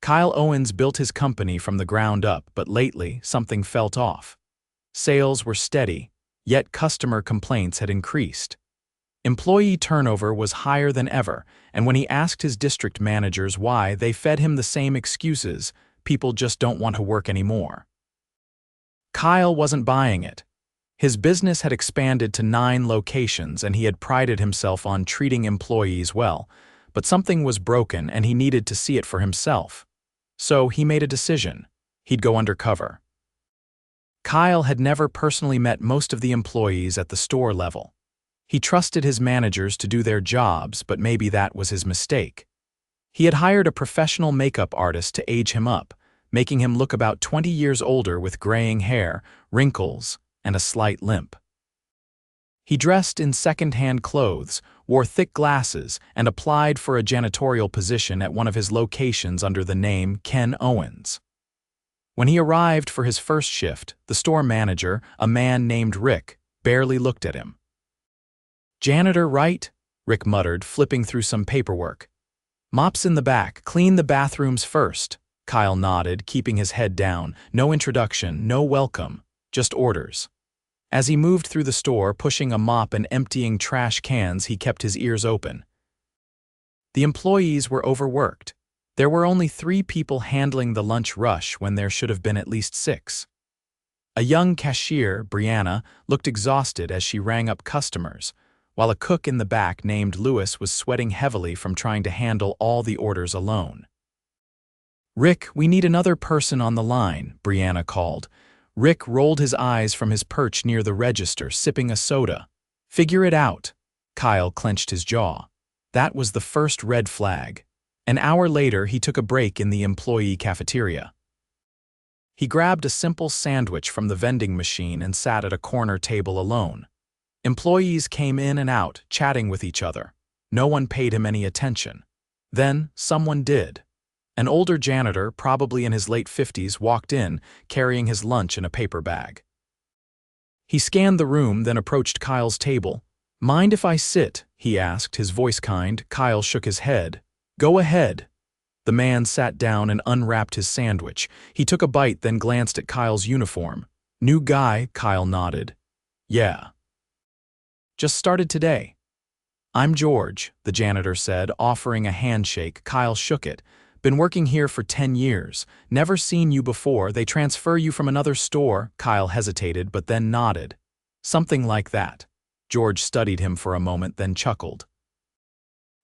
Kyle Owens built his company from the ground up, but lately something felt off. Sales were steady, yet customer complaints had increased. Employee turnover was higher than ever, and when he asked his district managers why, they fed him the same excuses: people just don't want to work anymore. Kyle wasn't buying it. His business had expanded to 9 locations and he had prided himself on treating employees well, but something was broken and he needed to see it for himself. So he made a decision. He'd go undercover. Kyle had never personally met most of the employees at the store level. He trusted his managers to do their jobs, but maybe that was his mistake. He had hired a professional makeup artist to age him up, making him look about 20 years older with graying hair, wrinkles, and a slight limp. He dressed in second-hand clothes, wore thick glasses, and applied for a janitorial position at one of his locations under the name Ken Owens. When he arrived for his first shift, the store manager, a man named Rick, barely looked at him. "Janitor, right?" Rick muttered, flipping through some paperwork. "Mops in the back, clean the bathrooms first." Kyle nodded, keeping his head down. No introduction, no welcome, just orders. As he moved through the store, pushing a mop and emptying trash cans, he kept his ears open. The employees were overworked. There were only 3 people handling the lunch rush when there should have been at least 6. A young cashier, Brianna, looked exhausted as she rang up customers, while a cook in the back named Lewis was sweating heavily from trying to handle all the orders alone. "Rick, we need another person on the line," Brianna called. Rick rolled his eyes from his perch near the register, sipping a soda. "Figure it out." Kyle clenched his jaw. That was the first red flag. An hour later, he took a break in the employee cafeteria. He grabbed a simple sandwich from the vending machine and sat at a corner table alone. Employees came in and out, chatting with each other. No one paid him any attention. Then, someone did. An older janitor, probably in his late 50s, walked in, carrying his lunch in a paper bag. He scanned the room, then approached Kyle's table. "Mind if I sit?" he asked, his voice kind. Kyle shook his head. "Go ahead." The man sat down and unwrapped his sandwich. He took a bite, then glanced at Kyle's uniform. "New guy," Kyle nodded. "Yeah. Just started today." "I'm George," the janitor said, offering a handshake. Kyle shook it. "Been working here for 10 years. Never seen you before. They transfer you from another store." Kyle hesitated, but then nodded. "Something like that." George studied him for a moment, then chuckled.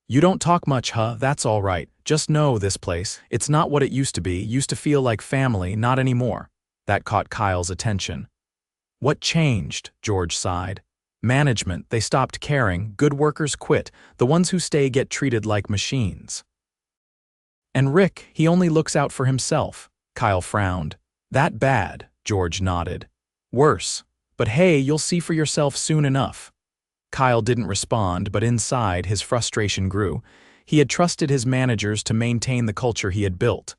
"You don't talk much, huh? That's all right. Just know this place, it's not what it used to be. Used to feel like family, not anymore." That caught Kyle's attention. "What changed?" George sighed. "Management, they stopped caring. Good workers quit. The ones who stay get treated like machines." "And Rick, he only looks out for himself." Kyle frowned. "That bad?" George nodded. "Worse. But hey, you'll see for yourself soon enough." Kyle didn't respond, but inside his frustration grew. He had trusted his managers to maintain the culture he had built.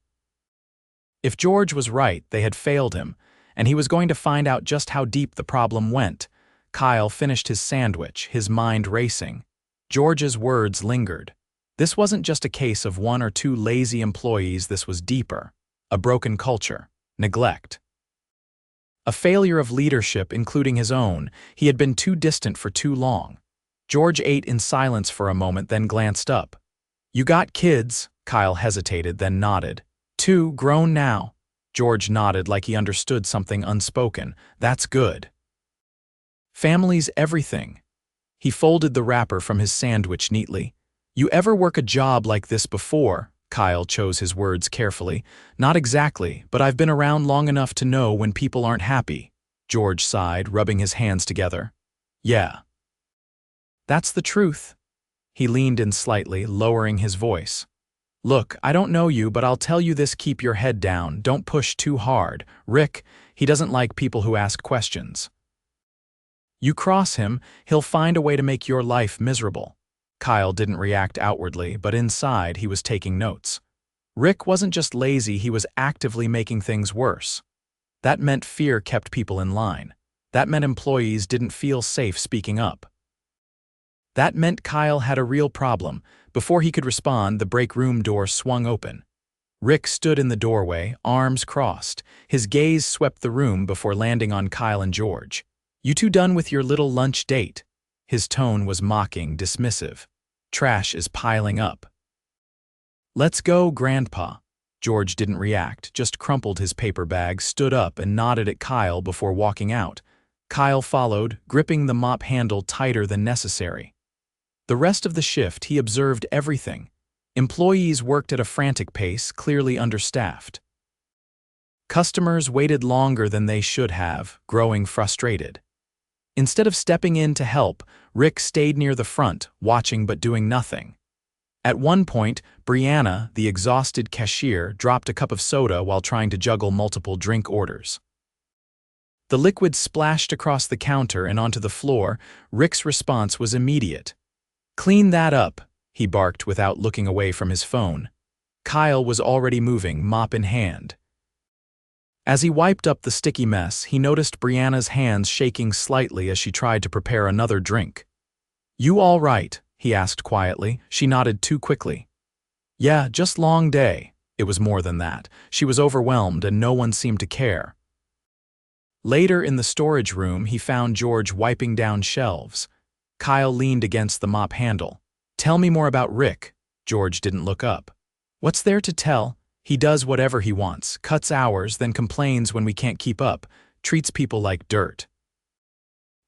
If George was right, they had failed him, and he was going to find out just how deep the problem went. Kyle finished his sandwich, his mind racing. George's words lingered. This wasn't just a case of 1 or 2 lazy employees, this was deeper. A broken culture, neglect. A failure of leadership, including his own. He had been too distant for too long. George ate in silence for a moment, then glanced up. "You got kids?" Kyle hesitated, then nodded. "2, grown now." George nodded like he understood something unspoken. "That's good. Family's everything." He folded the wrapper from his sandwich neatly. "You ever work a job like this before?" Kyle chose his words carefully. "Not exactly, but I've been around long enough to know when people aren't happy." George sighed, rubbing his hands together. "Yeah. That's the truth." He leaned in slightly, lowering his voice. "Look, I don't know you, but I'll tell you this: keep your head down. Don't push too hard. Rick, he doesn't like people who ask questions. You cross him, he'll find a way to make your life miserable." Kyle didn't react outwardly, but inside he was taking notes. Rick wasn't just lazy, he was actively making things worse. That meant fear kept people in line. That meant employees didn't feel safe speaking up. That meant Kyle had a real problem. Before he could respond, the break room door swung open. Rick stood in the doorway, arms crossed. His gaze swept the room before landing on Kyle and George. "You two done with your little lunch date?" His tone was mocking, dismissive. "Trash is piling up." "Let's go, Grandpa." George didn't react, just crumpled his paper bag, stood up, and nodded at Kyle before walking out. Kyle followed, gripping the mop handle tighter than necessary. The rest of the shift, he observed everything. Employees worked at a frantic pace, clearly understaffed. Customers waited longer than they should have, growing frustrated. Instead of stepping in to help, Rick stayed near the front, watching but doing nothing. At one point, Brianna, the exhausted cashier, dropped a cup of soda while trying to juggle multiple drink orders. The liquid splashed across the counter and onto the floor. Rick's response was immediate. "Clean that up," he barked without looking away from his phone. Kyle was already moving, mop in hand. As he wiped up the sticky mess, he noticed Brianna's hands shaking slightly as she tried to prepare another drink. "You all right?" he asked quietly. She nodded too quickly. "Yeah, just long day." It was more than that. She was overwhelmed and no one seemed to care. Later in the storage room, he found George wiping down shelves. Kyle leaned against the mop handle. "Tell me more about Rick." George didn't look up. "What's there to tell? He does whatever he wants, cuts hours, then complains when we can't keep up, treats people like dirt.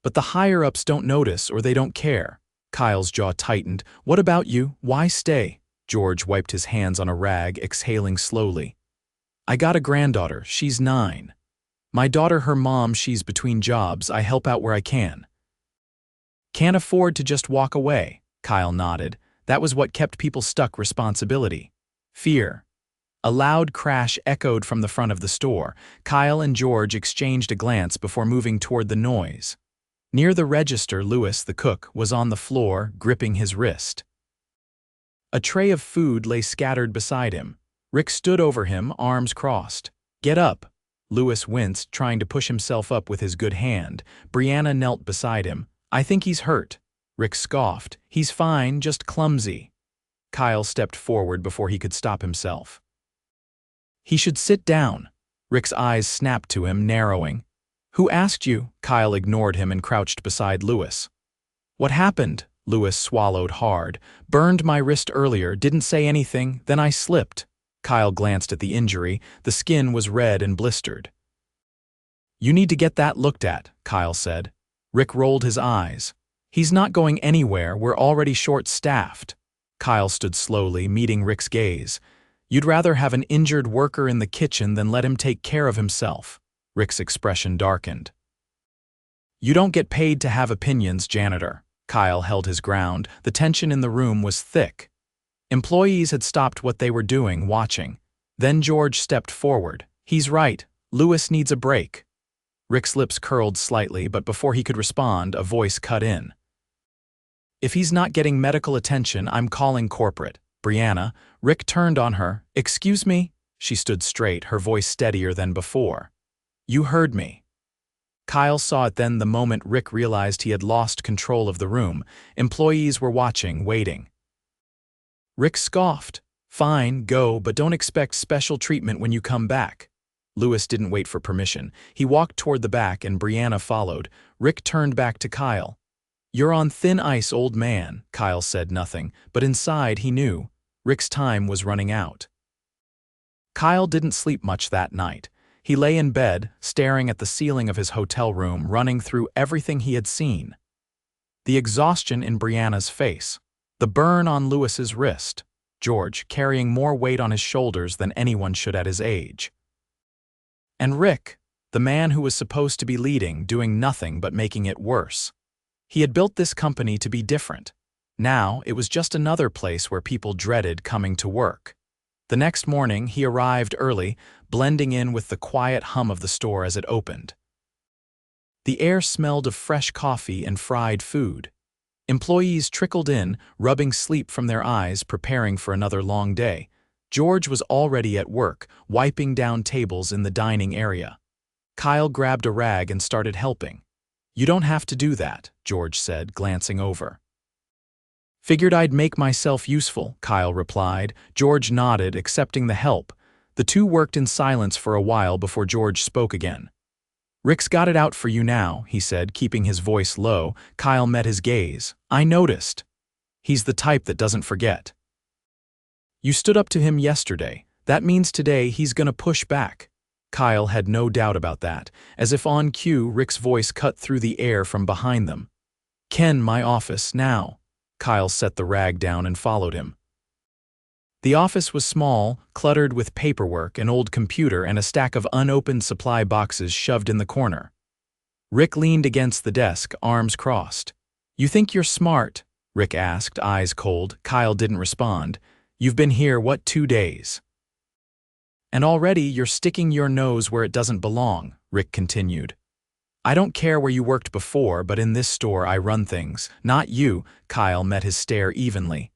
But the higher-ups don't notice or they don't care." Kyle's jaw tightened. "What about you? Why stay?" George wiped his hands on a rag, exhaling slowly. "I got a granddaughter. She's 9. My daughter, her mom, she's between jobs. I help out where I can." "Can't afford to just walk away." Kyle nodded. That was what kept people stuck: responsibility. Fear. A loud crash echoed from the front of the store. Kyle and George exchanged a glance before moving toward the noise. Near the register, Lewis, the cook, was on the floor, gripping his wrist. A tray of food lay scattered beside him. Rick stood over him, arms crossed. "Get up." Lewis winced, trying to push himself up with his good hand. Brianna knelt beside him. "I think he's hurt." Rick scoffed. "He's fine, just clumsy." Kyle stepped forward before he could stop himself. "He should sit down." Rick's eyes snapped to him, narrowing. "Who asked you?" Kyle ignored him and crouched beside Lewis. "What happened?" Lewis swallowed hard. "Burned my wrist earlier, didn't say anything, then I slipped." Kyle glanced at the injury. The skin was red and blistered. "You need to get that looked at," Kyle said. Rick rolled his eyes. "He's not going anywhere, we're already short-staffed." Kyle stood slowly, meeting Rick's gaze. "You'd rather have an injured worker in the kitchen than let him take care of himself." Rick's expression darkened. "You don't get paid to have opinions, janitor." Kyle held his ground. The tension in the room was thick. Employees had stopped what they were doing, watching. Then George stepped forward. "He's right. Lewis needs a break." Rick's lips curled slightly, but before he could respond, a voice cut in. "If he's not getting medical attention, I'm calling corporate." "Brianna." Rick turned on her. "Excuse me?" She stood straight, her voice steadier than before. "You heard me." Kyle saw it then, the moment Rick realized he had lost control of the room. Employees were watching, waiting. Rick scoffed. "Fine, go, but don't expect special treatment when you come back." Lewis didn't wait for permission. He walked toward the back and Brianna followed. Rick turned back to Kyle. "You're on thin ice, old man." Kyle said nothing, but inside he knew. Rick's time was running out. Kyle didn't sleep much that night. He lay in bed, staring at the ceiling of his hotel room, running through everything he had seen. The exhaustion in Brianna's face. The burn on Lewis's wrist. George carrying more weight on his shoulders than anyone should at his age. And Rick, the man who was supposed to be leading, doing nothing but making it worse. He had built this company to be different. Now it was just another place where people dreaded coming to work. The next morning, he arrived early, blending in with the quiet hum of the store as it opened. The air smelled of fresh coffee and fried food. Employees trickled in, rubbing sleep from their eyes, preparing for another long day. George was already at work, wiping down tables in the dining area. Kyle grabbed a rag and started helping. "You don't have to do that," George said, glancing over. "Figured I'd make myself useful," Kyle replied. George nodded, accepting the help. The two worked in silence for a while before George spoke again. "Rick's got it out for you now," he said, keeping his voice low. Kyle met his gaze. "I noticed. He's the type that doesn't forget. You stood up to him yesterday. That means today he's gonna push back." Kyle had no doubt about that. As if on cue, Rick's voice cut through the air from behind them. "Ken, my office, now." Kyle set the rag down and followed him. The office was small, cluttered with paperwork, an old computer, and a stack of unopened supply boxes shoved in the corner. Rick leaned against the desk, arms crossed. "You think you're smart?" Rick asked, eyes cold. Kyle didn't respond. "You've been here, what, 2 days? And already you're sticking your nose where it doesn't belong," Rick continued. "I don't care where you worked before, but in this store I run things, not you." Kyle met his stare evenly.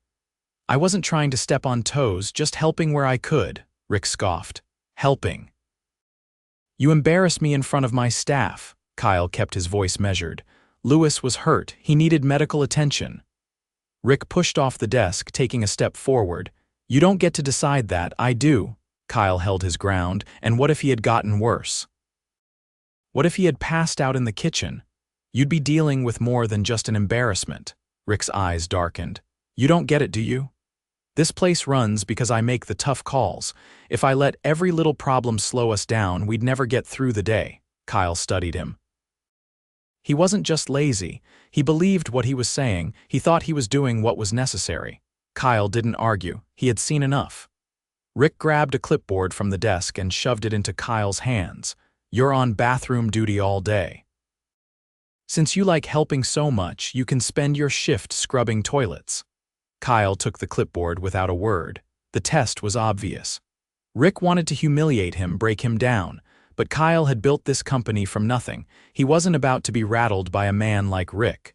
"I wasn't trying to step on toes, just helping where I could," Rick scoffed. "Helping? You embarrassed me in front of my staff." Kyle kept his voice measured. "Lewis was hurt. He needed medical attention." Rick pushed off the desk, taking a step forward. "You don't get to decide that, I do." Kyle held his ground. "And what if he had gotten worse? What if he had passed out in the kitchen? You'd be dealing with more than just an embarrassment." Rick's eyes darkened. "You don't get it, do you? This place runs because I make the tough calls. If I let every little problem slow us down, we'd never get through the day." Kyle studied him. He wasn't just lazy. He believed what he was saying. He thought he was doing what was necessary. Kyle didn't argue. He had seen enough. Rick grabbed a clipboard from the desk and shoved it into Kyle's hands. "You're on bathroom duty all day. Since you like helping so much, you can spend your shift scrubbing toilets." Kyle took the clipboard without a word. The test was obvious. Rick wanted to humiliate him, break him down. But Kyle had built this company from nothing. He wasn't about to be rattled by a man like Rick.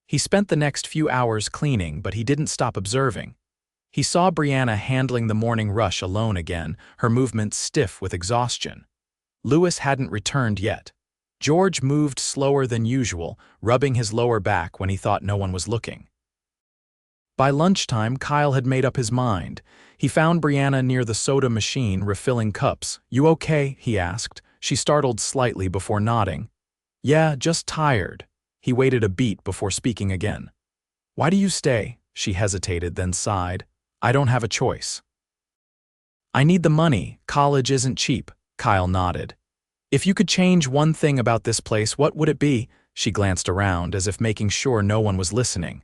He spent the next few hours cleaning, but he didn't stop observing. He saw Brianna handling the morning rush alone again, her movements stiff with exhaustion. Lewis hadn't returned yet. George moved slower than usual, rubbing his lower back when he thought no one was looking. By lunchtime, Kyle had made up his mind. He found Brianna near the soda machine refilling cups. "You okay?" he asked. She startled slightly before nodding. "Yeah, just tired." He waited a beat before speaking again. "Why do you stay?" She hesitated, then sighed. "I don't have a choice. I need the money. College isn't cheap." Kyle nodded. "If you could change one thing about this place, what would it be?" She glanced around, as if making sure no one was listening.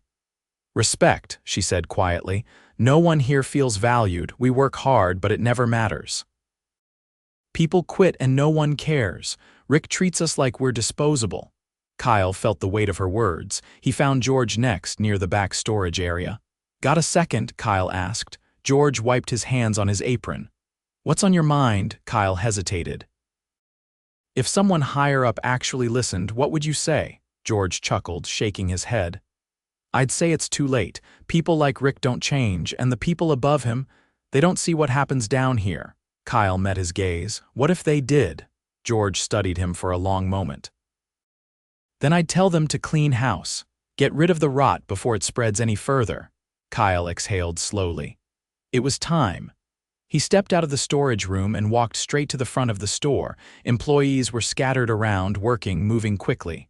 "Respect," she said quietly. "No one here feels valued. We work hard, but it never matters. People quit and no one cares. Rick treats us like we're disposable." Kyle felt the weight of her words. He found George next, near the back storage area. "Got a second?" Kyle asked. George wiped his hands on his apron. "What's on your mind?" Kyle hesitated. "If someone higher up actually listened, what would you say?" George chuckled, shaking his head. "I'd say it's too late. People like Rick don't change, and the people above him, they don't see what happens down here." Kyle met his gaze. "What if they did?" George studied him for a long moment. "Then I'd tell them to clean house. Get rid of the rot before it spreads any further." Kyle exhaled slowly. It was time. He stepped out of the storage room and walked straight to the front of the store. Employees were scattered around, working, moving quickly.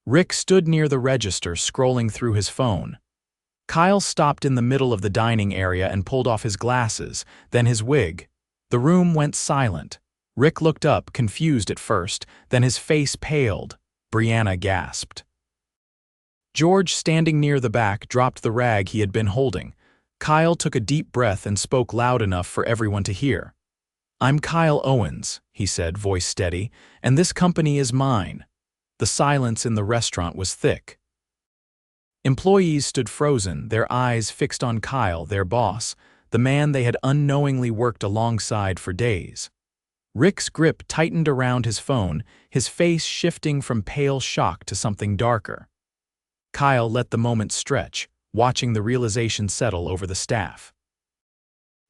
Rick stood near the register, scrolling through his phone. Kyle stopped in the middle of the dining area and pulled off his glasses, then his wig. The room went silent. Rick looked up, confused at first, then his face paled. Brianna gasped. George, standing near the back, dropped the rag he had been holding. Kyle took a deep breath and spoke loud enough for everyone to hear. "I'm Kyle Owens," he said, voice steady, "and this company is mine." The silence in the restaurant was thick. Employees stood frozen, their eyes fixed on Kyle, their boss, the man they had unknowingly worked alongside for days. Rick's grip tightened around his phone, his face shifting from pale shock to something darker. Kyle let the moment stretch, watching the realization settle over the staff.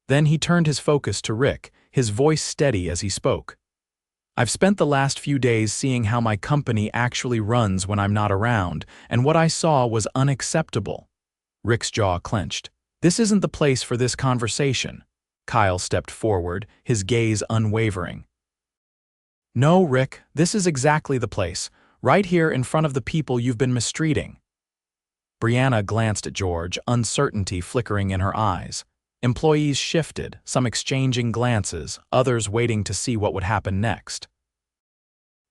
Then he turned his focus to Rick, his voice steady as he spoke. "I've spent the last few days seeing how my company actually runs when I'm not around, and what I saw was unacceptable." Rick's jaw clenched. "This isn't the place for this conversation." Kyle stepped forward, his gaze unwavering. No, Rick, this is exactly the place, right here in front of the people you've been mistreating. Brianna glanced at George, uncertainty flickering in her eyes. Employees shifted, some exchanging glances, others waiting to see what would happen next.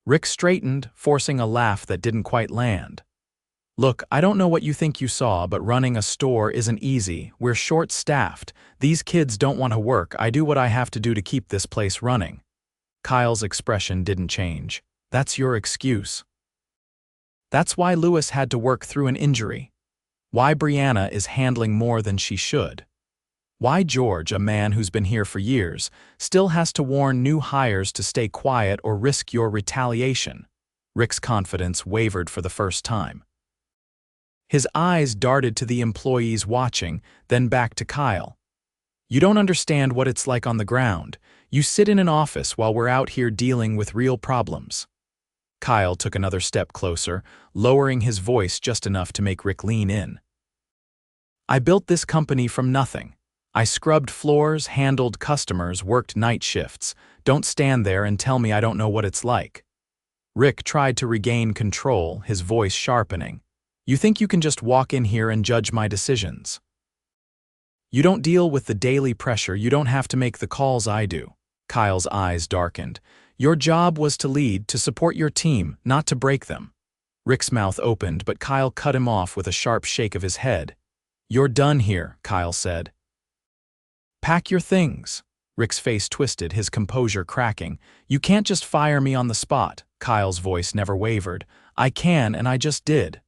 Rick straightened, forcing a laugh that didn't quite land. Look, I don't know what you think you saw, but running a store isn't easy. We're short-staffed. These kids don't want to work. I do what I have to do to keep this place running. Kyle's expression didn't change. That's your excuse. That's why Lewis had to work through an injury. Why Brianna is handling more than she should. Why George, a man who's been here for years, still has to warn new hires to stay quiet or risk your retaliation. Rick's confidence wavered for the first time. His eyes darted to the employees watching, then back to Kyle. You don't understand what it's like on the ground. You sit in an office while we're out here dealing with real problems. Kyle took another step closer, lowering his voice just enough to make Rick lean in. I built this company from nothing. I scrubbed floors, handled customers, worked night shifts. Don't stand there and tell me I don't know what it's like. Rick tried to regain control, his voice sharpening. You think you can just walk in here and judge my decisions? You don't deal with the daily pressure, you don't have to make the calls I do. Kyle's eyes darkened. Your job was to lead, to support your team, not to break them. Rick's mouth opened, but Kyle cut him off with a sharp shake of his head. You're done here, Kyle said. Pack your things. Rick's face twisted, his composure cracking. You can't just fire me on the spot. Kyle's voice never wavered. I can, and I just did.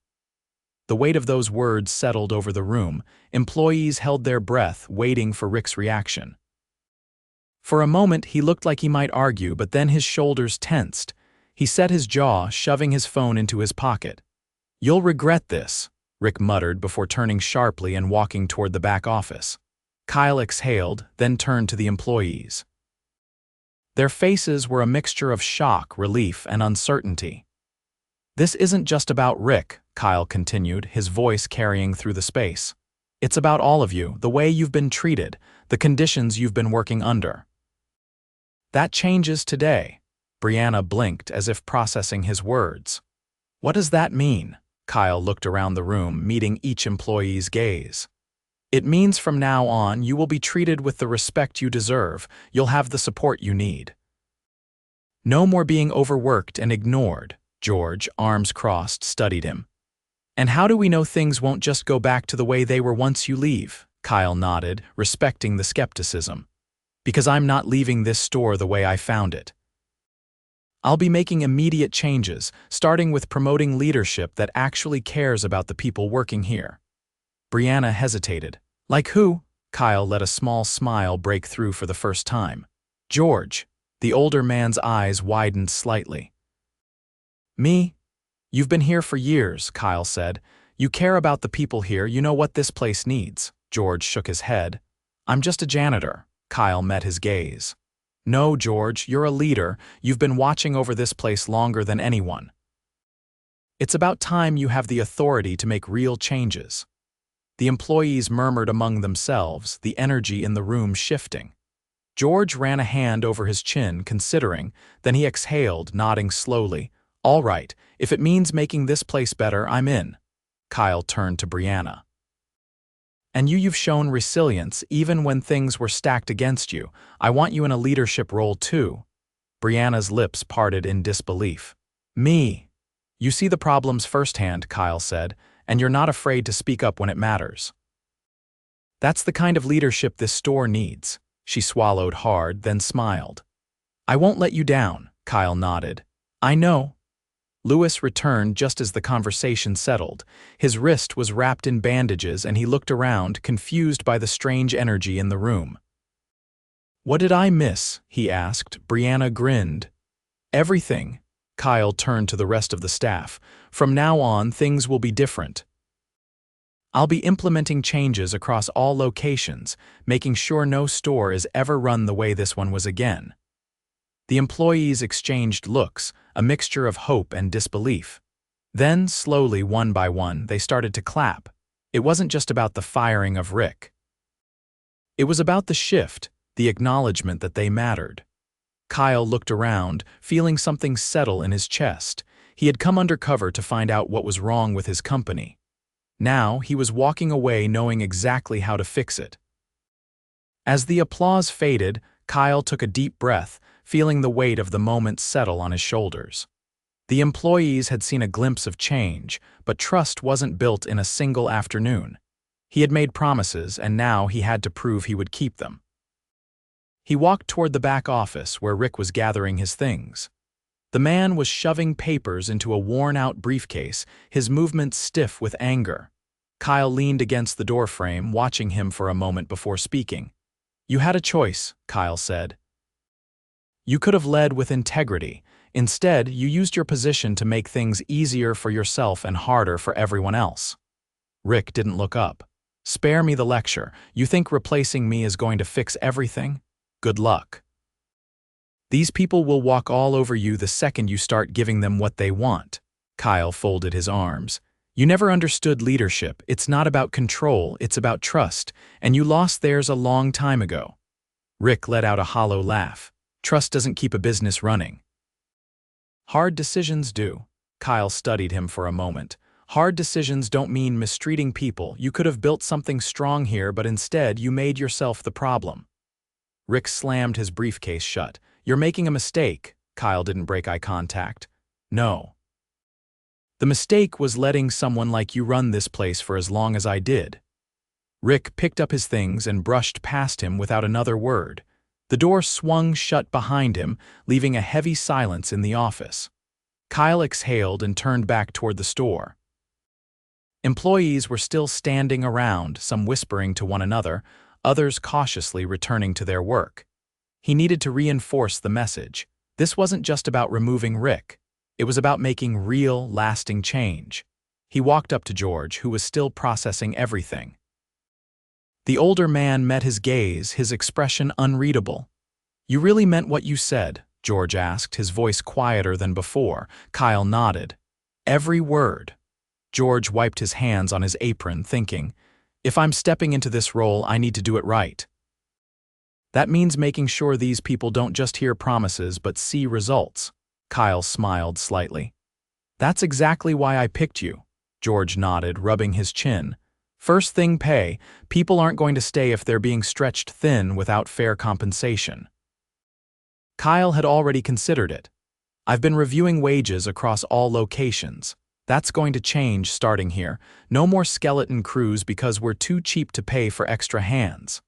The weight of those words settled over the room. Employees held their breath, waiting for Rick's reaction. For a moment, he looked like he might argue, but then his shoulders tensed. He set his jaw, shoving his phone into his pocket. You'll regret this, Rick muttered before turning sharply and walking toward the back office. Kyle exhaled, then turned to the employees. Their faces were a mixture of shock, relief, and uncertainty. This isn't just about Rick, Kyle continued, his voice carrying through the space. It's about all of you, the way you've been treated, the conditions you've been working under. That changes today. Brianna blinked as if processing his words. What does that mean? Kyle looked around the room, meeting each employee's gaze. It means from now on you will be treated with the respect you deserve, you'll have the support you need. No more being overworked and ignored. George, arms crossed, studied him. And how do we know things won't just go back to the way they were once you leave? Kyle nodded, respecting the skepticism. Because I'm not leaving this store the way I found it. I'll be making immediate changes, starting with promoting leadership that actually cares about the people working here. Brianna hesitated. Like who? Kyle let a small smile break through for the first time. George. The older man's eyes widened slightly. Me? You've been here for years, Kyle said. You care about the people here, you know what this place needs. George shook his head. I'm just a janitor. Kyle met his gaze. No, George, you're a leader. You've been watching over this place longer than anyone. It's about time you have the authority to make real changes. The employees murmured among themselves, the energy in the room shifting. George ran a hand over his chin, considering, then he exhaled, nodding slowly. All right, if it means making this place better, I'm in. Kyle turned to Brianna. And you've shown resilience even when things were stacked against you. I want you in a leadership role too. Brianna's lips parted in disbelief. Me? You see the problems firsthand, Kyle said, and you're not afraid to speak up when it matters. That's the kind of leadership this store needs. She swallowed hard, then smiled. I won't let you down, Kyle nodded. I know. Lewis returned just as the conversation settled. His wrist was wrapped in bandages and he looked around, confused by the strange energy in the room. What did I miss? He asked. Brianna grinned. Everything. Kyle turned to the rest of the staff. From now on, things will be different. I'll be implementing changes across all locations, making sure no store is ever run the way this one was again. The employees exchanged looks, a mixture of hope and disbelief. Then, slowly, one by one, they started to clap. It wasn't just about the firing of Rick. It was about the shift, the acknowledgement that they mattered. Kyle looked around, feeling something settle in his chest. He had come undercover to find out what was wrong with his company. Now he was walking away knowing exactly how to fix it. As the applause faded, Kyle took a deep breath, feeling the weight of the moment settle on his shoulders. The employees had seen a glimpse of change, but trust wasn't built in a single afternoon. He had made promises, and now he had to prove he would keep them. He walked toward the back office where Rick was gathering his things. The man was shoving papers into a worn-out briefcase, his movements stiff with anger. Kyle leaned against the doorframe, watching him for a moment before speaking. "You had a choice," Kyle said. "You could have led with integrity. Instead, you used your position to make things easier for yourself and harder for everyone else." Rick didn't look up. "Spare me the lecture. You think replacing me is going to fix everything? Good luck. These people will walk all over you the second you start giving them what they want." Kyle folded his arms. "You never understood leadership. It's not about control, it's about trust, and you lost theirs a long time ago." Rick let out a hollow laugh. "Trust doesn't keep a business running. Hard decisions do." Kyle studied him for a moment. "Hard decisions don't mean mistreating people. You could have built something strong here, but instead you made yourself the problem." Rick slammed his briefcase shut. "You're making a mistake." Kyle didn't break eye contact. "No. The mistake was letting someone like you run this place for as long as I did." Rick picked up his things and brushed past him without another word. The door swung shut behind him, leaving a heavy silence in the office. Kyle exhaled and turned back toward the store. Employees were still standing around, some whispering to one another, others cautiously returning to their work. He needed to reinforce the message. This wasn't just about removing Rick. It was about making real, lasting change. He walked up to George, who was still processing everything. The older man met his gaze, his expression unreadable. "You really meant what you said?" George asked, his voice quieter than before. Kyle nodded. "Every word." George wiped his hands on his apron, thinking, "If I'm stepping into this role, I need to do it right. That means making sure these people don't just hear promises but see results." Kyle smiled slightly. "That's exactly why I picked you." George nodded, rubbing his chin. "First thing pay. People aren't going to stay if they're being stretched thin without fair compensation." Kyle had already considered it. "I've been reviewing wages across all locations. That's going to change starting here. No more skeleton crews because we're too cheap to pay for extra hands."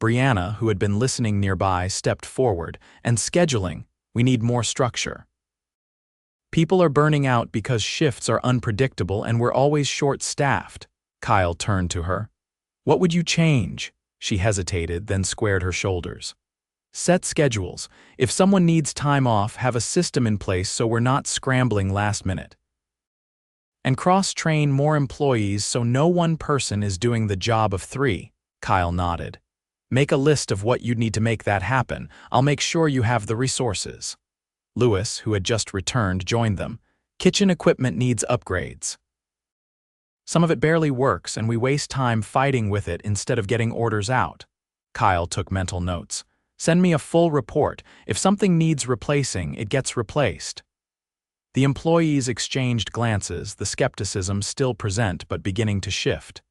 Brianna, who had been listening nearby, stepped forward. "And scheduling. We need more structure. People are burning out because shifts are unpredictable and we're always short-staffed." Kyle turned to her. "What would you change?" She hesitated, then squared her shoulders. "Set schedules. If someone needs time off, have a system in place so we're not scrambling last minute. And cross-train more employees so no one person is doing the job of three." Kyle nodded. "Make a list of what you'd need to make that happen. I'll make sure you have the resources." Lewis, who had just returned, joined them. "Kitchen equipment needs upgrades. Some of it barely works, and we waste time fighting with it instead of getting orders out." Kyle took mental notes. "Send me a full report. If something needs replacing, it gets replaced." The employees exchanged glances, the skepticism still present but beginning to shift.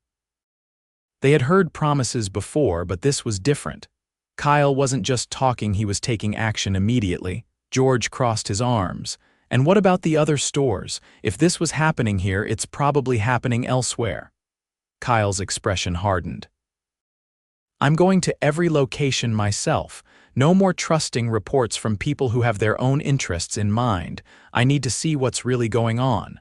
They had heard promises before, but this was different. Kyle wasn't just talking, he was taking action immediately. George crossed his arms. "And what about the other stores? If this was happening here, it's probably happening elsewhere." Kyle's expression hardened. "I'm going to every location myself. No more trusting reports from people who have their own interests in mind. I need to see what's really going on."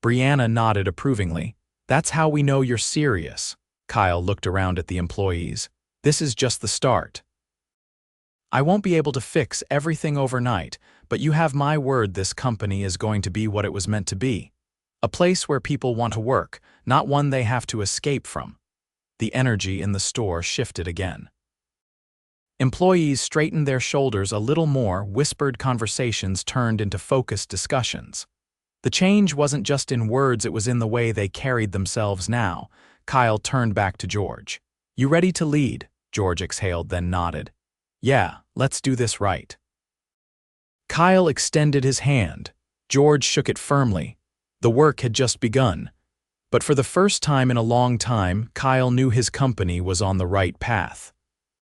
Brianna nodded approvingly. "That's how we know you're serious." Kyle looked around at the employees. "This is just the start. I won't be able to fix everything overnight, but you have my word this company is going to be what it was meant to be. A place where people want to work, not one they have to escape from." The energy in the store shifted again. Employees straightened their shoulders a little more, whispered conversations turned into focused discussions. The change wasn't just in words, it was in the way they carried themselves now. Kyle turned back to George. "You ready to lead?" George exhaled, then nodded. Yeah, let's do this right. Kyle extended his hand. George shook it firmly. The work had just begun. But for the first time in a long time, Kyle knew his company was on the right path.